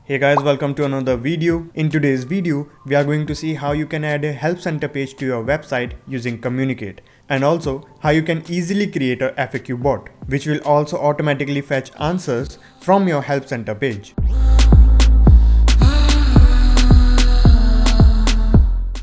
Hey guys, welcome to another video. In today's video, we are going to see how you can add a help center page to your website using Kommunicate, and also how you can easily create a FAQ bot, which will also automatically fetch answers from your help center page.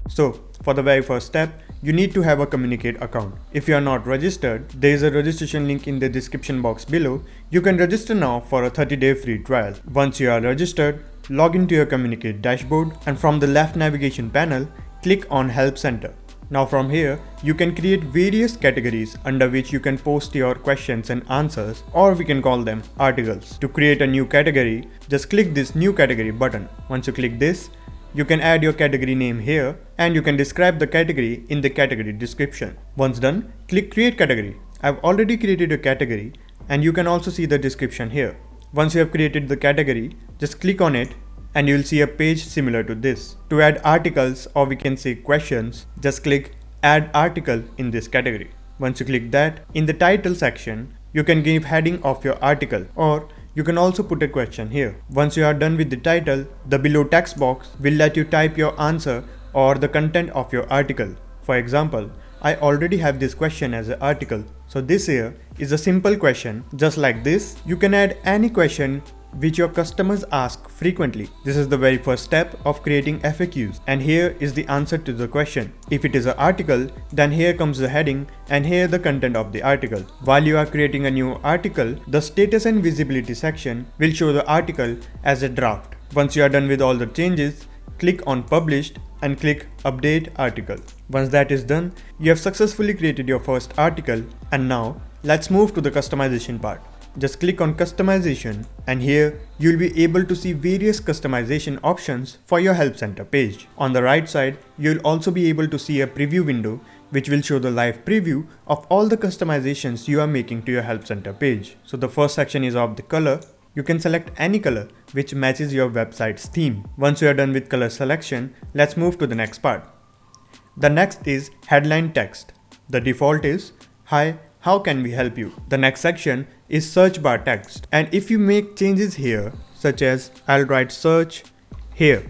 So, for the very first step, you need to have a Kommunicate account. If you are not registered, there is a registration link in the description box below. You can register now for a 30-day free trial. Once you are registered, log into your Kommunicate dashboard and from the left navigation panel, click on Help Center. Now from here, you can create various categories under which you can post your questions and answers, or we can call them articles. To create a new category, just click this New Category button. Once you click this, you can add your category name here and you can describe the category in the category description. Once done, click Create Category. I've already created a category and you can also see the description here. Once you have created the category, just click on it and you will see a page similar to this. To add articles, or we can say questions, just click Add Article in this category. Once you click that, in the title section, you can give heading of your article, or you can also put a question here. Once you are done with the title, the below text box will let you type your answer or the content of your article. For example, I already have this question as an article. So this here is a simple question. Just like this, you can add any question which your customers ask frequently. This is the very first step of creating FAQs, and here is the answer to the question. If it is an article, then here comes the heading and here the content of the article. While you are creating a new article, the status and visibility section will show the article as a draft. Once you are done with all the changes, click on Published and click Update Article. Once that is done, you have successfully created your first article, and now let's move to the customization part. Just click on Customization and here you'll be able to see various customization options for your Help Center page. On the right side, you'll also be able to see a preview window which will show the live preview of all the customizations you are making to your Help Center page. So the first section is of the color. You can select any color which matches your website's theme. Once you are done with color selection, let's move to the next part. The next is headline text. The default is, "Hi, how can we help you?" The next section is search bar text, and if you make changes here, such as I'll write search here,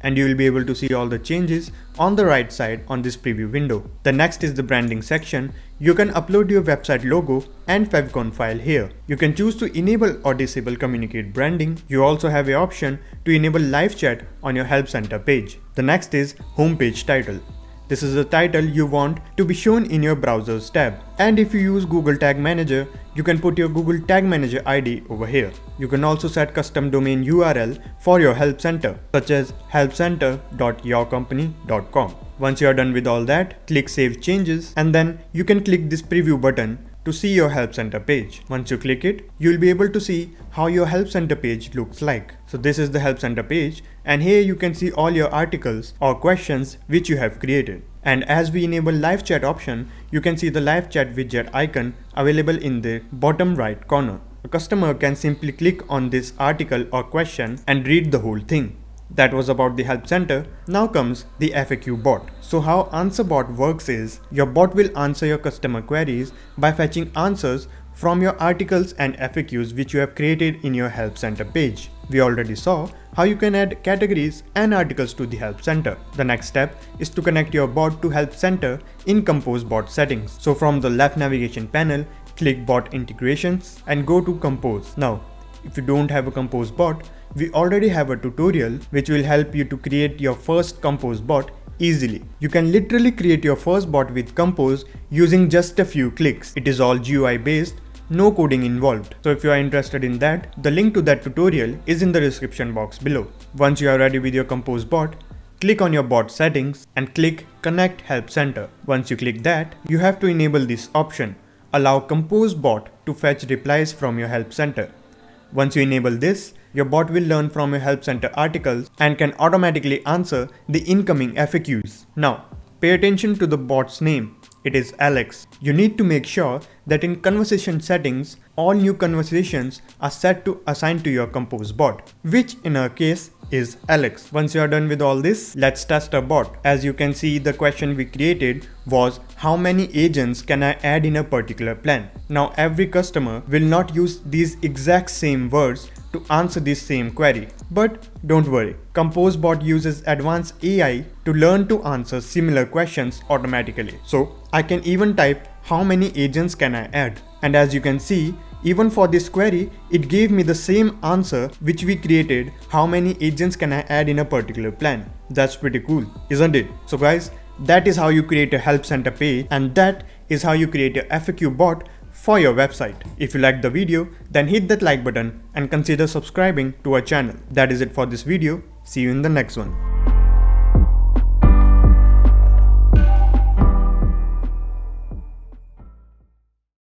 and you will be able to see all the changes on the right side on this preview window. The next is the branding section. You can upload your website logo and favicon file here. You can choose to enable or disable Kommunicate branding. You also have an option to enable live chat on your Help Center page. The next is homepage title. This is the title you want to be shown in your browser's tab. And if you use Google Tag Manager, you can put your Google Tag Manager ID over here. You can also set custom domain URL for your Help Center, such as helpcenter.yourcompany.com. Once you are done with all that, click Save Changes and then you can click this preview button to see your Help Center page. Once you click it, you'll be able to see how your Help Center page looks like. So this is the Help Center page, and here you can see all your articles or questions which you have created. And as we enable live chat option, you can see the live chat widget icon available in the bottom right corner. A customer can simply click on this article or question and read the whole thing. That was about the Help Center. Now comes the FAQ bot. So how Answerbot works is, your bot will answer your customer queries by fetching answers from your articles and FAQs which you have created in your Help Center page. We already saw how you can add categories and articles to the Help Center. The next step is to connect your bot to Help Center in Compose Bot settings. So from the left navigation panel, click Bot Integrations and go to Compose. Now, if you don't have a Compose bot, we already have a tutorial which will help you to create your first Compose bot easily. You can literally create your first bot with Compose using just a few clicks. It is all GUI based, no coding involved. So if you are interested in that, the link to that tutorial is in the description box below. Once you are ready with your Compose bot, click on your bot settings and click Connect Help Center. Once you click that, you have to enable this option, Allow Compose bot to fetch replies from your Help Center. Once you enable this, your bot will learn from your Help Center articles and can automatically answer the incoming FAQs. Now, pay attention to the bot's name. It is Alex. You need to make sure that in conversation settings, all new conversations are set to assign to your Compose bot, which in our case is Alex. Once you are done with all this, let's test our bot. As you can see, the question we created was, how many agents can I add in a particular plan? Now every customer will not use these exact same words to answer this same query, But don't worry, Composebot uses advanced AI to learn to answer similar questions automatically. So I can even type how many agents can I add? And as you can see, even for this query, it gave me the same answer which we created, how many agents can I add in a particular plan. That's pretty cool, isn't it? So guys, that is how you create a Helpcenter page, and that is how you create a FAQ bot for your website. If you liked the video, then hit that like button and consider subscribing to our channel. That is it for this video. See you in the next one.